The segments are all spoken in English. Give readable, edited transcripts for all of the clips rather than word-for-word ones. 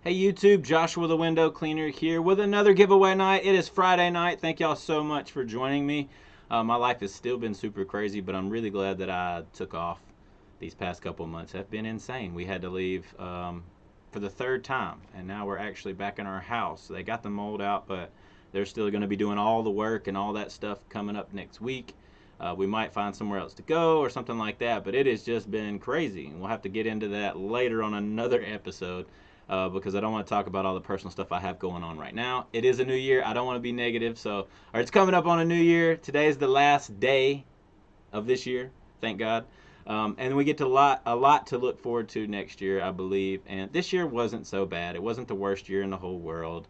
Hey YouTube, Joshua the Window Cleaner here with another giveaway night. It is Friday night. Thank y'all so much for joining me. My life has still been super crazy, but I'm really glad that I took off these past couple months. Have been insane. We had to leave for the third time, and now we're actually back in our house. They got the mold out, but they're still going to be doing all the work and all that stuff coming up next week. We might find somewhere else to go or something like that, but it has just been crazy. We'll have to get into that later on another episode. Because I don't want to talk about all the personal stuff I have going on right now. It is a new year. I don't want to be negative. So, it's coming up on a new year. Today is the last day of this year. Thank God. And we get to a lot to look forward to next year, I believe. And this year wasn't so bad. It wasn't the worst year in the whole world.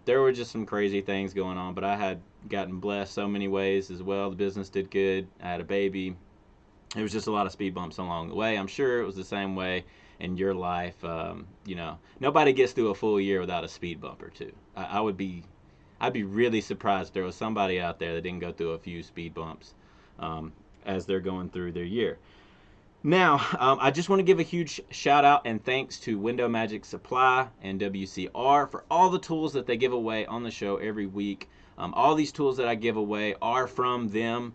There were just some crazy things going on, but I had gotten blessed so many ways as well. The business did good. I had a baby. There was just a lot of speed bumps along the way. I'm sure it was the same way in your life. Nobody gets through a full year without a speed bump or two. I'd be really surprised if there was somebody out there that didn't go through a few speed bumps as they're going through their year. Now, I just want to give a huge shout out and thanks to Window Magic Supply and WCR for all the tools that they give away on the show every week. All these tools that I give away are from them.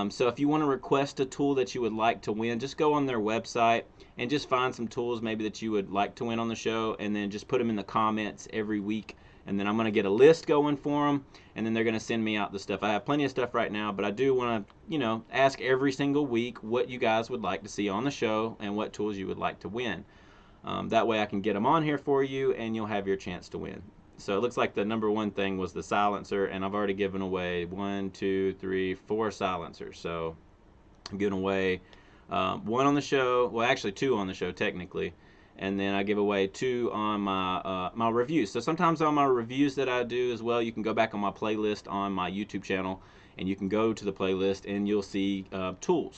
So if you want to request a tool that you would like to win, just go on their website and just find some tools maybe that you would like to win on the show, and then just put them in the comments every week. And then I'm going to get a list going for them, and then they're going to send me out the stuff. I have plenty of stuff right now, but I do want to, ask every single week what you guys would like to see on the show and what tools you would like to win. That way I can get them on here for you, and you'll have your chance to win. So it looks like the number one thing was the silencer, and I've already given away 1, 2, 3, 4 silencers. So I'm giving away one on the show, well actually 2 on the show technically, and then I give away 2 on my reviews. So sometimes on my reviews that I do as well, you can go back on my playlist on my YouTube channel, and you can go to the playlist and you'll see tool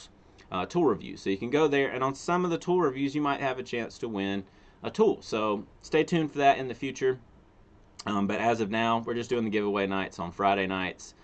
reviews. So you can go there, and on some of the tool reviews you might have a chance to win a tool. So stay tuned for that in the future. But as of now, we're just doing the giveaway nights on Friday nights.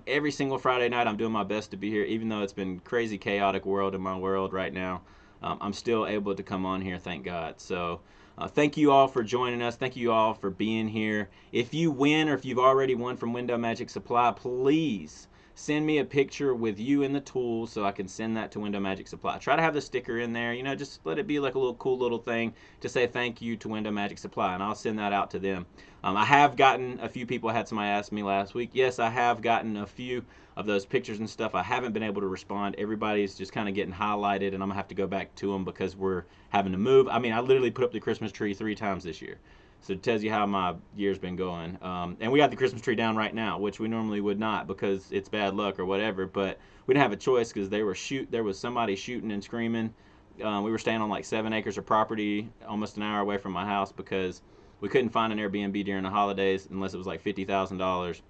Every single Friday night, I'm doing my best to be here, even though it's been crazy, chaotic world in my world right now. I'm still able to come on here, thank God. So thank you all for joining us. Thank you all for being here. If you win, or if you've already won from Window Magic Supply, please send me a picture with you and the tools so I can send that to Window Magic Supply. Try to have the sticker in there, just let it be like a little cool little thing to say thank you to Window Magic Supply, and I'll send that out to them. I have gotten a few people, I had somebody ask me last week. Yes, I have gotten a few of those pictures and stuff. I haven't been able to respond. Everybody's just kind of getting highlighted, and I'm gonna have to go back to them because we're having to move. I mean, I literally put up the Christmas tree 3 times this year. So it tells you how my year's been going. And we got the Christmas tree down right now, which we normally would not because it's bad luck or whatever. But we didn't have a choice because there was somebody shooting and screaming. We were staying on like 7 acres of property, almost an hour away from my house, because we couldn't find an Airbnb during the holidays unless it was like $50,000.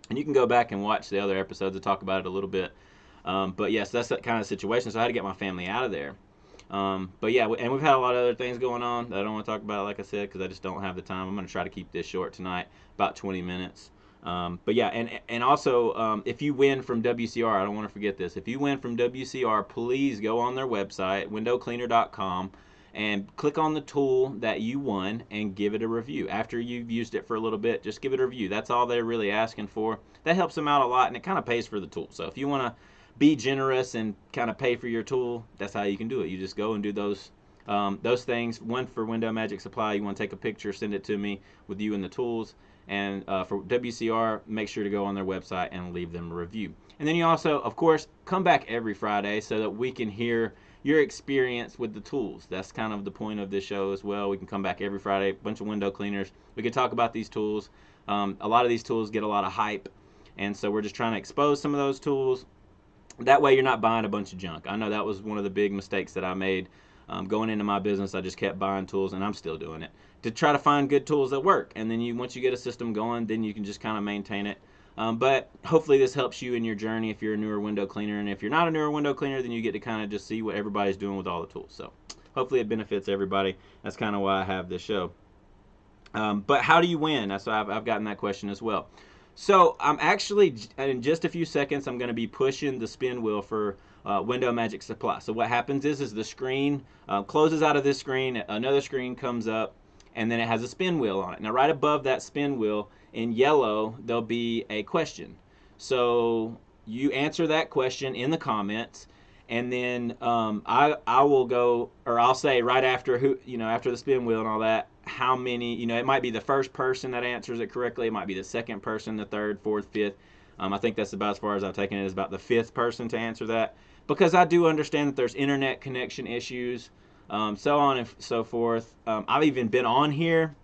And you can go back and watch the other episodes and talk about it a little bit. But yes, that's that kind of situation. So I had to get my family out of there. But yeah, and we've had a lot of other things going on that I don't want to talk about, like I said, because I just don't have the time. I'm going to try to keep this short tonight, about 20 minutes. But yeah, and also, if you win from WCR, I don't want to forget this. If you win from WCR, please go on their website, windowcleaner.com, and click on the tool that you won and give it a review. After you've used it for a little bit, just give it a review. That's all they're really asking for. That helps them out a lot, and it kind of pays for the tool. So if you want to be generous and kind of pay for your tool, that's how you can do it. You just go and do those things. One for Window Magic Supply, you want to take a picture, send it to me with you and the tools. And for WCR, make sure to go on their website and leave them a review. And then you also, of course, come back every Friday so that we can hear your experience with the tools. That's kind of the point of this show as well. We can come back every Friday, a bunch of window cleaners. We can talk about these tools. A lot of these tools get a lot of hype, and so we're just trying to expose some of those tools. That way you're not buying a bunch of junk. I know that was one of the big mistakes that I made going into my business. I just kept buying tools, and I'm still doing it, to try to find good tools that work. And then once you get a system going, then you can just kind of maintain it. But hopefully this helps you in your journey if you're a newer window cleaner. And if you're not a newer window cleaner, then you get to kind of just see what everybody's doing with all the tools. So hopefully it benefits everybody. That's kind of why I have this show. But how do you win? So I've gotten that question as well. So I'm actually, in just a few seconds, I'm going to be pushing the spin wheel for Window Magic Supply. So what happens is the screen closes out of this screen, another screen comes up, and then it has a spin wheel on it. Now, right above that spin wheel in yellow, there'll be a question. So you answer that question in the comments, and then I will go, or I'll say right after after the spin wheel and all that, how many, it might be the first person that answers it correctly. It might be the second person, the third, fourth, fifth. I think that's about as far as I've taken it, is about the fifth person to answer that, because I do understand that there's internet connection issues, so on and so forth. I've even been on here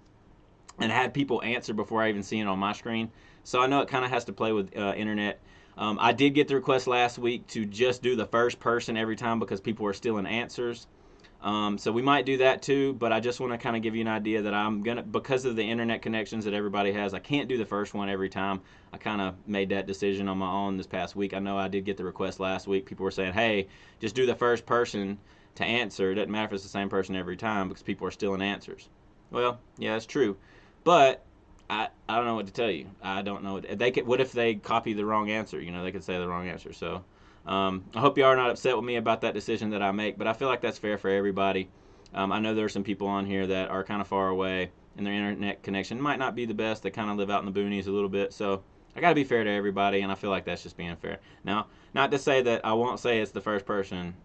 and had people answer before I even see it on my screen. So I know it kind of has to play with internet. I did get the request last week to just do the first person every time because people are stealing answers. So we might do that too, but I just want to kind of give you an idea that I'm going to, because of the internet connections that everybody has, I can't do the first one every time. I kind of made that decision on my own this past week. I know I did get the request last week. People were saying, hey, just do the first person to answer. It doesn't matter if it's the same person every time because people are stealing answers. Well, yeah, that's true. But I don't know what to tell you. I don't know. What if they copy the wrong answer? They could say the wrong answer. So I hope you are not upset with me about that decision that I make, but I feel like that's fair for everybody. I know there are some people on here that are kind of far away, and their internet connection might not be the best. They kind of live out in the boonies a little bit. So I got to be fair to everybody, and I feel like that's just being fair. Now, not to say that I won't say it's the first person,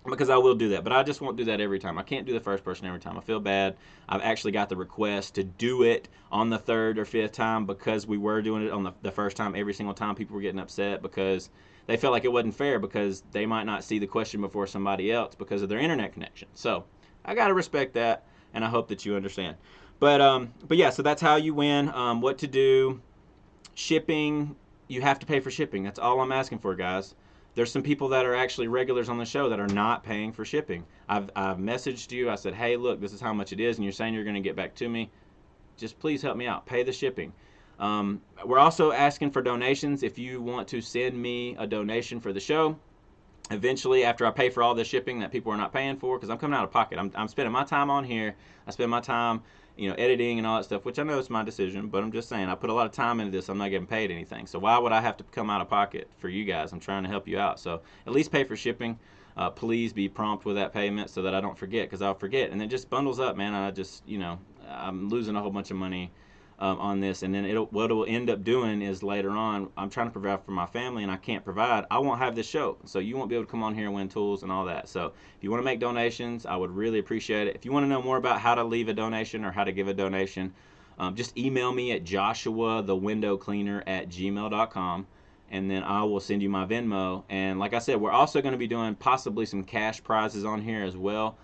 because I will do that, but I just won't do that every time. I can't do the first person every time. I feel bad. I've actually got the request to do it on the third or fifth time because we were doing it on the first time. Every single time people were getting upset because they felt like it wasn't fair because they might not see the question before somebody else because of their internet connection. So I got to respect that, and I hope that you understand. But yeah, so that's how you win. What to do. Shipping, you have to pay for shipping. That's all I'm asking for, guys. There's some people that are actually regulars on the show that are not paying for shipping. I've messaged you. I said, hey, look, this is how much it is, and you're saying you're going to get back to me. Just please help me out. Pay the shipping. We're also asking for donations. If you want to send me a donation for the show, eventually after I pay for all the shipping that people are not paying for, because I'm coming out of pocket. I'm spending my time on here. I spend my time editing and all that stuff, which I know it's my decision, but I'm just saying I put a lot of time into this. I'm not getting paid anything. So why would I have to come out of pocket for you guys? I'm trying to help you out. So at least pay for shipping. Please be prompt with that payment so that I don't forget, because I'll forget. And it just bundles up, man. I just, I'm losing a whole bunch of money on this. And then what it will end up doing is later on, I'm trying to provide for my family and I can't provide. I won't have this show. So you won't be able to come on here and win tools and all that. So if you want to make donations, I would really appreciate it. If you want to know more about how to leave a donation or how to give a donation, just email me at joshuathewindowcleaner@gmail.com, and then I will send you my Venmo. And like I said, we're also going to be doing possibly some cash prizes on here as well.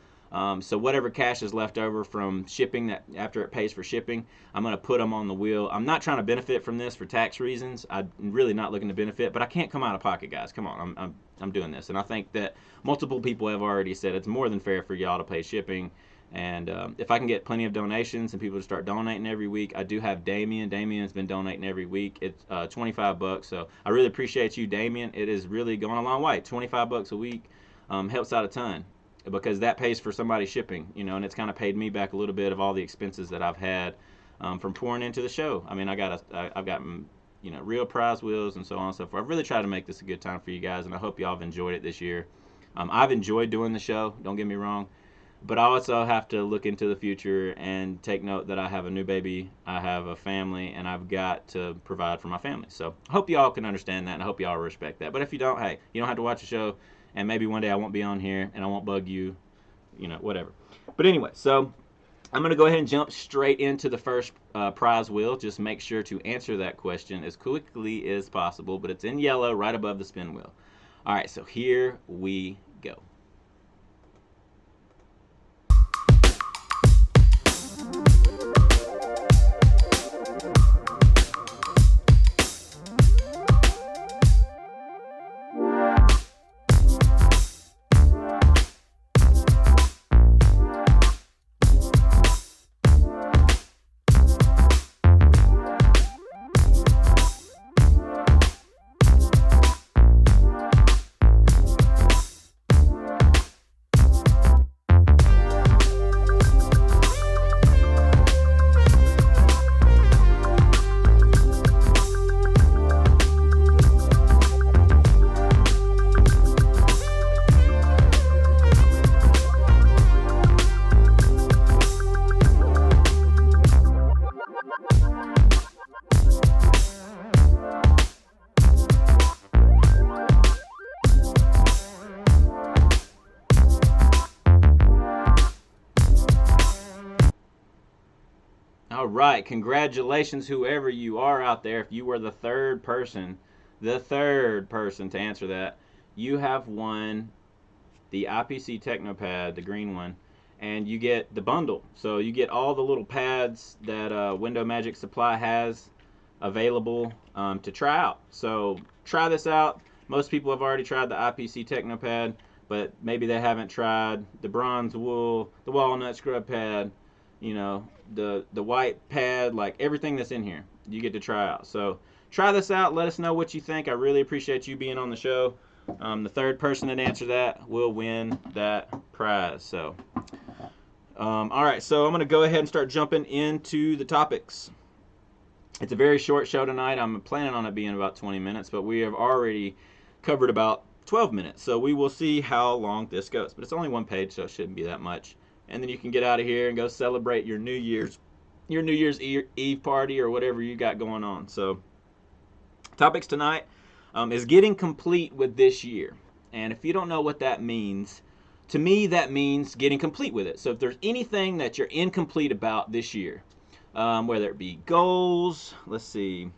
So whatever cash is left over from shipping, that after it pays for shipping, I'm going to put them on the wheel. I'm not trying to benefit from this for tax reasons. I'm really not looking to benefit, but I can't come out of pocket, guys. Come on, I'm doing this. And I think that multiple people have already said it's more than fair for y'all to pay shipping. And if I can get plenty of donations and people to start donating every week, I do have Damien. Damien's been donating every week. It's $25. So I really appreciate you, Damien. It is really going a long way. $25 a week helps out a ton, because that pays for somebody's shipping, and it's kind of paid me back a little bit of all the expenses that I've had from pouring into the show. I mean, I've got real prize wheels and so on and so forth. I've really tried to make this a good time for you guys, and I hope y'all have enjoyed it this year. I've enjoyed doing the show, don't get me wrong, but I also have to look into the future and take note that I have a new baby, I have a family, and I've got to provide for my family. So I hope y'all can understand that, and I hope y'all respect that. But if you don't, hey, you don't have to watch the show. And maybe one day I won't be on here and I won't bug you, whatever. But anyway, so I'm going to go ahead and jump straight into the first prize wheel. Just make sure to answer that question as quickly as possible. But it's in yellow right above the spin wheel. All right, so here we go. right, congratulations, whoever you are out there. If you were the third person to answer that, you have won the IPC Technopad, the green one, and you get the bundle. So you get all the little pads that Window Magic Supply has available to try out. So try this out. Most people have already tried the IPC Technopad, but maybe they haven't tried the bronze wool, the walnut scrub pad, you know, the white pad, like everything that's in here, you get to try out. So try this out. Let us know what you think. I really appreciate you being on the show. The third person that answer that will win that prize. So, all right. So I'm going to go ahead and start jumping into the topics. It's a very short show tonight. I'm planning on it being about 20 minutes, but we have already covered about 12 minutes. So we will see how long this goes. But it's only one page, so it shouldn't be that much. And then you can get out of here and go celebrate your New Year's Eve party or whatever you got going on. So topics tonight is getting complete with this year. And if you don't know what that means, to me that means getting complete with it. So if there's anything that you're incomplete about this year, whether it be goals, let's see,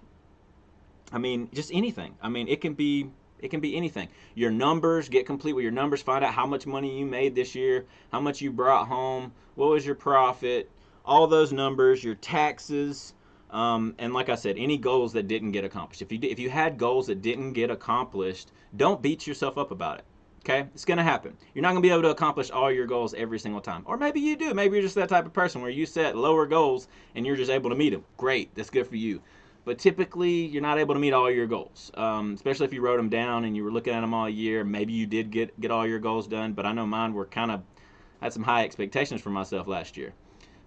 I mean, just anything. I mean, it can be anything. Your numbers, get complete with your numbers. Find out how much money you made this year, how much you brought home, what was your profit, all those numbers, your taxes, and like I said, any goals that didn't get accomplished. If you had goals that didn't get accomplished, don't beat yourself up about it. Okay, it's gonna happen. You're not gonna be able to accomplish all your goals every single time, or maybe you do. Maybe you're just that type of person where you set lower goals and you're just able to meet them. Great, that's good for you. But typically, you're not able to meet all your goals, especially if you wrote them down and you were looking at them all year. Maybe you did get all your goals done, but I know mine were had some high expectations for myself last year.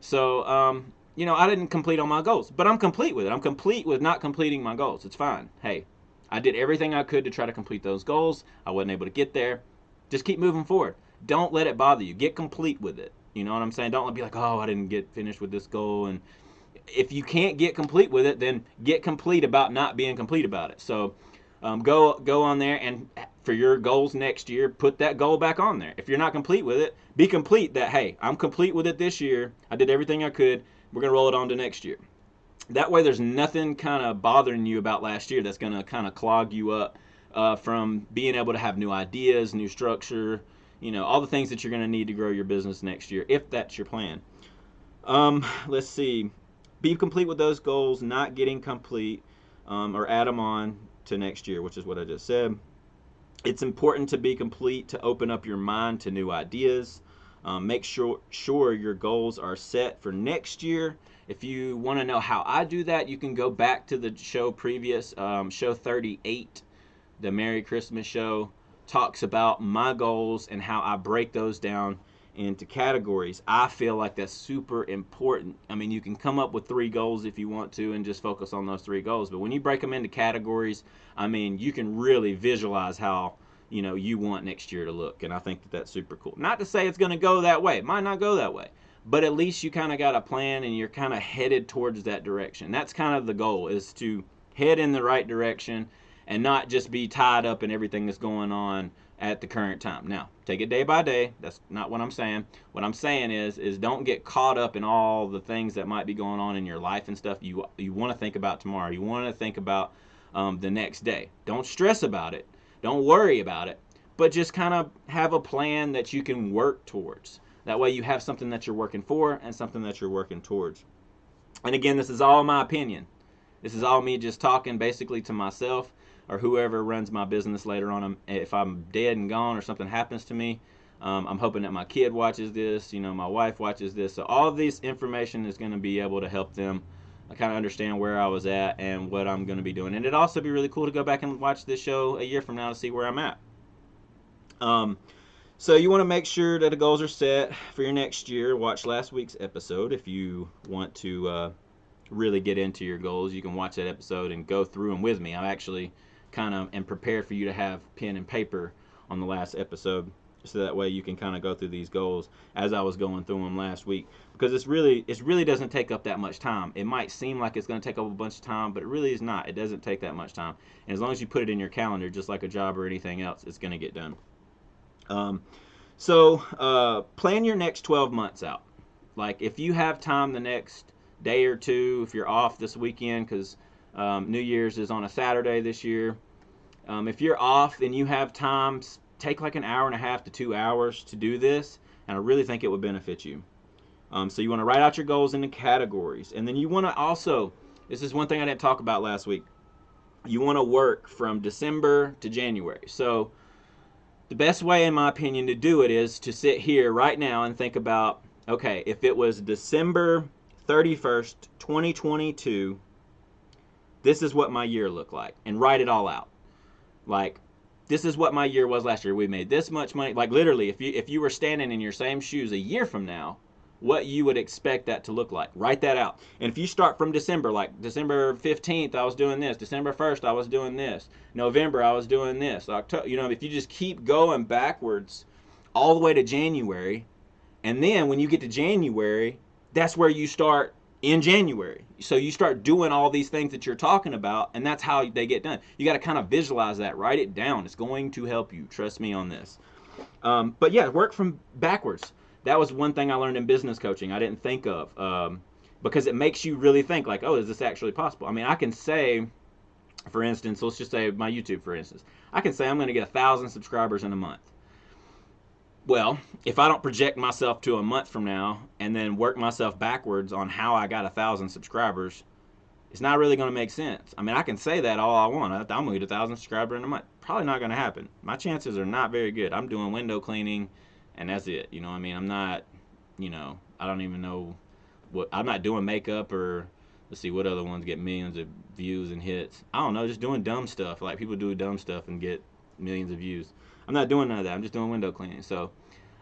So, you know, I didn't complete all my goals, but I'm complete with it. I'm complete with not completing my goals. It's fine. Hey, I did everything I could to try to complete those goals. I wasn't able to get there. Just keep moving forward. Don't let it bother you. Get complete with it. You know what I'm saying? Don't be like, oh, I didn't get finished with this goal. And if you can't get complete with it, then get complete about not being complete about it. So go on there, and for your goals next year, put that goal back on there. If you're not complete with it, be complete that, hey, I'm complete with it this year. I did everything I could. We're going to roll it on to next year. That way there's nothing kind of bothering you about last year that's going to kind of clog you up from being able to have new ideas, new structure, you know, all the things that you're going to need to grow your business next year, if that's your plan. Let's see. Be complete with those goals, not getting complete, or add them on to next year, which is what I just said. It's important to be complete to open up your mind to new ideas. Make sure your goals are set for next year. If you want to know how I do that, you can go back to the show previous, show 38, the Merry Christmas show, talks about my goals and how I break those down into categories. I feel like that's super important. I mean, you can come up with 3 goals if you want to and just focus on those 3 goals. But when you break them into categories, I mean, you can really visualize how, you know, you want next year to look. And I think that that's super cool. Not to say it's going to go that way. It might not go that way. But at least you kind of got a plan and you're kind of headed towards that direction. That's kind of the goal, is to head in the right direction and not just be tied up in everything that's going on at the current time. Now, take it day by day. That's not what I'm saying. What I'm saying is don't get caught up in all the things that might be going on in your life and stuff. You want to think about tomorrow. You want to think about the next day. Don't stress about it. Don't worry about it. But just kind of have a plan that you can work towards. That way you have something that you're working for and something that you're working towards. And again, this is all my opinion. This is all me just talking basically to myself or whoever runs my business later on. If I'm dead and gone or something happens to me, I'm hoping that my kid watches this, you know, my wife watches this. So all of this information is going to be able to help them kind of understand where I was at and what I'm going to be doing. And it'd also be really cool to go back and watch this show a year from now to see where I'm at. So you want to make sure that the goals are set for your next year. Watch last week's episode if you want to really get into your goals. You can watch that episode and go through them with me. I'm actually kind of am prepared for you to have pen and paper on the last episode, so that way you can kind of go through these goals as I was going through them last week, because it really doesn't take up that much time. It might seem like it's going to take up a bunch of time, but it really is not. It doesn't take that much time, and as long as you put it in your calendar, just like a job or anything else, it's going to get done. So plan your next 12 months out. Like if you have time the next day or two if you're off this weekend, because New Year's is on a Saturday this year. If you're off and you have time, take like an hour and a half to 2 hours to do this, and I really think it would benefit you. So you want to write out your goals into categories, and then you want to also, this is one thing I didn't talk about last week, you want to work from December to January. So the best way, in my opinion, to do it is to sit here right now and think about, okay, if it was December 31st, 2022, this is what my year looked like, and write it all out. Like, this is what my year was last year. We made this much money. Like, literally, if you were standing in your same shoes a year from now, what you would expect that to look like. Write that out. And if you start from December, like December 15th, I was doing this. December 1st, I was doing this. November, I was doing this. October, if you just keep going backwards all the way to January, and then when you get to January, that's where you start in January. So you start doing all these things that you're talking about, and that's how they get done. You got to kind of visualize that. Write it down. It's going to help you. Trust me on this. But yeah, work from backwards. That was one thing I learned in business coaching I didn't think of, because it makes you really think like, oh, is this actually possible? I mean, I can say, for instance, let's just say my YouTube, for instance. I can say I'm going to get 1,000 subscribers in a month. Well, if I don't project myself to a month from now and then work myself backwards on how I got 1,000 subscribers, it's not really going to make sense. I mean, I can say that all I want. I'm going to get 1,000 subscribers in a month. Probably not going to happen. My chances are not very good. I'm doing window cleaning, and that's it. I mean, I'm not, I don't even know I'm not doing makeup, or let's see what other ones get millions of views and hits. I don't know, just doing dumb stuff. Like, people do dumb stuff and get millions of views. I'm not doing none of that. I'm just doing window cleaning. So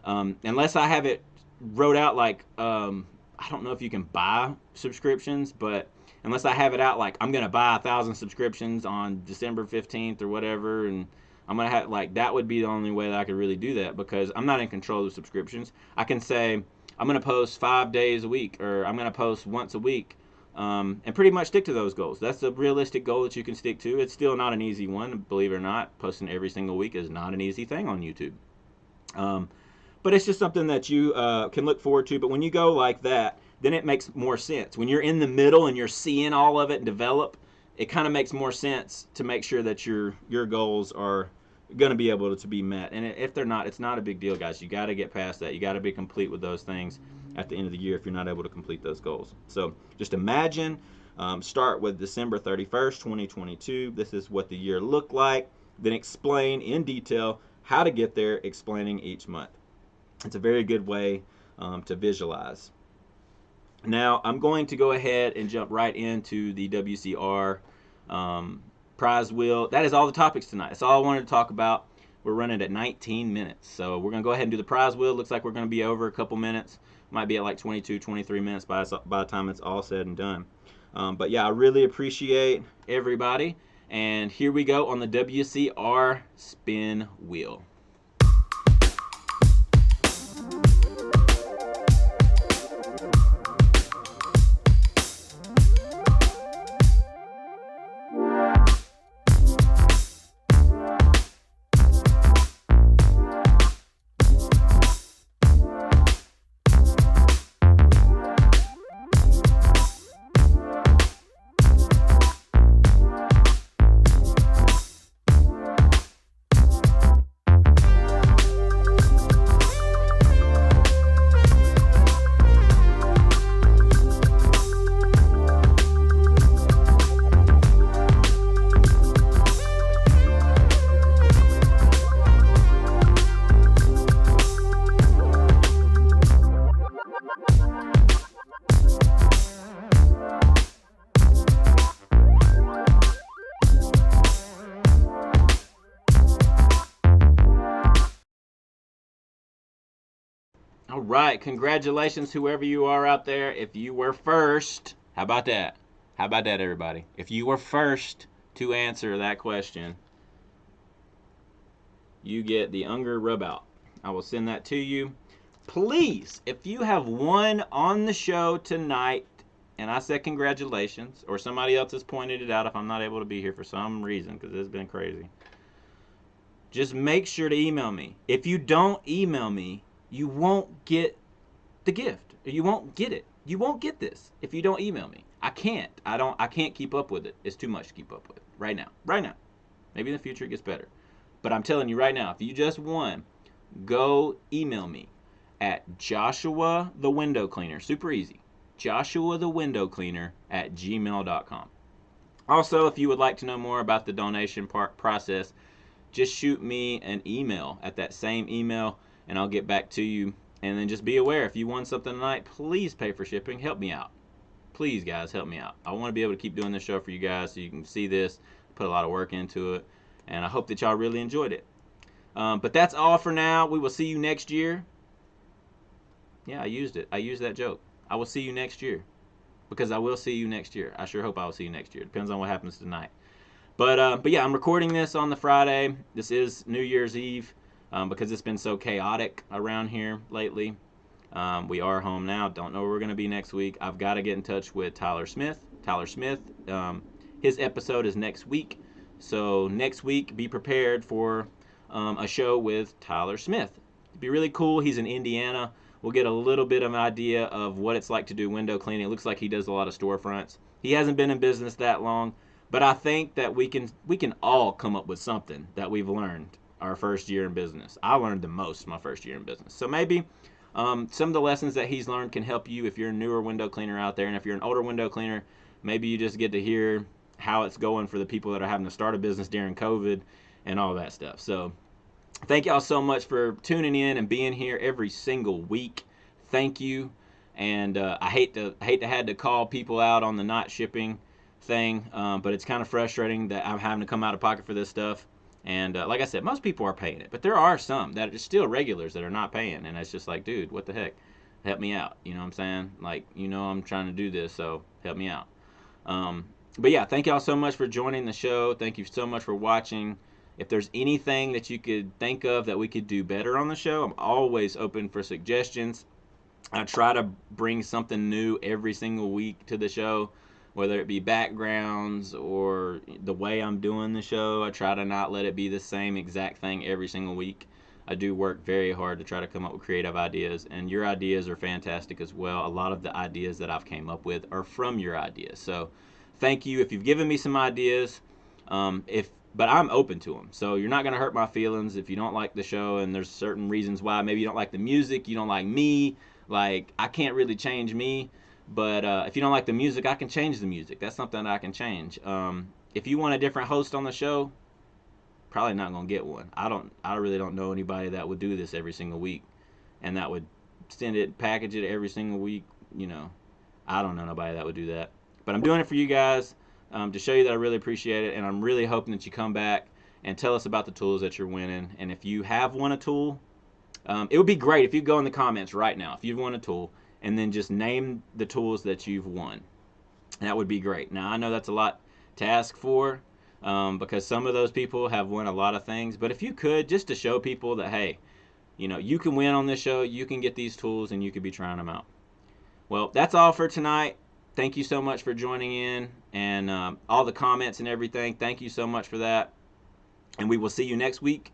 unless I have it wrote out, like, I don't know if you can buy subscriptions, but unless I have it out like I'm going to buy 1,000 subscriptions on December 15th or whatever, and I'm going to have, like, that would be the only way that I could really do that, because I'm not in control of subscriptions. I can say I'm going to post 5 days a week, or I'm going to post once a week, and pretty much stick to those goals. That's a realistic goal that you can stick to. It's still not an easy one, believe it or not. Posting every single week is not an easy thing on YouTube. But it's just something that you can look forward to. But when you go like that, then it makes more sense. When you're in the middle and you're seeing all of it develop, it kind of makes more sense to make sure that your goals are going to be able to be met. And if they're not, it's not a big deal, guys. You got to get past that. You got to be complete with those things at the end of the year if you're not able to complete those goals. So just imagine, start with December 31st, 2022. This is what the year looked like. Then explain in detail how to get there, explaining each month. It's a very good way to visualize. Now, I'm going to go ahead and jump right into the WCR prize wheel. That is all the topics tonight. That's all I wanted to talk about. We're running at 19 minutes. So we're going to go ahead and do the prize wheel. Looks like we're going to be over a couple minutes. Might be at like 22, 23 minutes by the time it's all said and done. But yeah, I really appreciate everybody. And here we go on the WCR spin wheel. All right, congratulations, whoever you are out there. If you were first, how about that? How about that, everybody? If you were first to answer that question, you get the Unger Rub Out. I will send that to you. Please, if you have won on the show tonight, and I said congratulations, or somebody else has pointed it out if I'm not able to be here for some reason, because it's been crazy, just make sure to email me. If you don't email me, you won't get the gift. You won't get it. You won't get this if you don't email me. I can't keep up with it. It's too much to keep up with right now. Right now. Maybe in the future it gets better. But I'm telling you right now, if you just won, go email me at Joshua the Window Cleaner. Super easy. Joshua the Window Cleaner at gmail.com. Also, if you would like to know more about the donation process, just shoot me an email at that same email and I'll get back to you. And then just be aware, if you won something tonight, please pay for shipping. Help me out. Please, guys, help me out. I want to be able to keep doing this show for you guys so you can see this, put a lot of work into it, and I hope that y'all really enjoyed it. But that's all for now. We will see you next year. Yeah, I used it. I used that joke. I will see you next year. Because I will see you next year. I sure hope I will see you next year. Depends on what happens tonight. But yeah, I'm recording this on the Friday. This is New Year's Eve because it's been so chaotic around here lately. We are home now. Don't know where we're going to be next week. I've got to get in touch with Tyler Smith. His episode is next week. So next week, be prepared for a show with Tyler Smith. It'd be really cool. He's in Indiana. We'll get a little bit of an idea of what it's like to do window cleaning. It looks like he does a lot of storefronts. He hasn't been in business that long, but I think that we can all come up with something that we've learned our first year in business. I learned the most my first year in business. So maybe some of the lessons that he's learned can help you if you're a newer window cleaner out there. And if you're an older window cleaner, maybe you just get to hear how it's going for the people that are having to start a business during COVID and all that stuff. So thank y'all so much for tuning in and being here every single week. Thank you. And I hate to had to call people out on the not shipping thing, but it's kind of frustrating that I'm having to come out of pocket for this stuff. And like I said, most people are paying it, but there are some that are still regulars that are not paying, and it's just like, dude, what the heck? Help me out. You know what I'm saying? Like, I'm trying to do this, so help me out. But yeah, thank y'all so much for joining the show. Thank you so much for watching. If there's anything that you could think of that we could do better on the show, I'm always open for suggestions. I try to bring something new every single week to the show, whether it be backgrounds or the way I'm doing the show. I try to not let it be the same exact thing every single week. I do work very hard to try to come up with creative ideas, and your ideas are fantastic as well. A lot of the ideas that I've came up with are from your ideas. So thank you if you've given me some ideas. But I'm open to them. So you're not going to hurt my feelings if you don't like the show, and there's certain reasons why. Maybe you don't like the music, you don't like me. Like, I can't really change me. But if you don't like the music, I can change the music. That's something that I can change. If you want a different host on the show, probably not going to get one. I really don't know anybody that would do this every single week and that would package it every single week. I don't know nobody that would do that. But I'm doing it for you guys. To show you that I really appreciate it, and I'm really hoping that you come back and tell us about the tools that you're winning. And if you have won a tool, it would be great if you go in the comments right now if you've won a tool, and then just name the tools that you've won. That would be great. Now, I know that's a lot to ask for because some of those people have won a lot of things, but if you could, just to show people that, hey, you can win on this show, you can get these tools, and you could be trying them out. Well, that's all for tonight. Thank you so much for joining in, and all the comments and everything. Thank you so much for that. And we will see you next week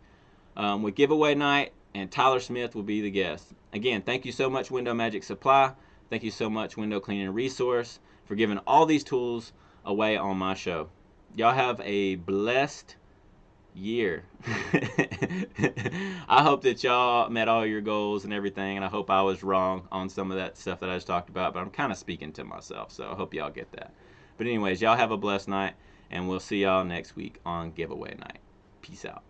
with giveaway night, and Tyler Smith will be the guest. Again, thank you so much, Window Magic Supply. Thank you so much, Window Cleaning Resource, for giving all these tools away on my show. Y'all have a blessed year. I hope that y'all met all your goals and everything, and I hope I was wrong on some of that stuff that I just talked about, but I'm kind of speaking to myself, so I hope y'all get that. But anyways, y'all have a blessed night, and we'll see y'all next week on giveaway night. Peace out.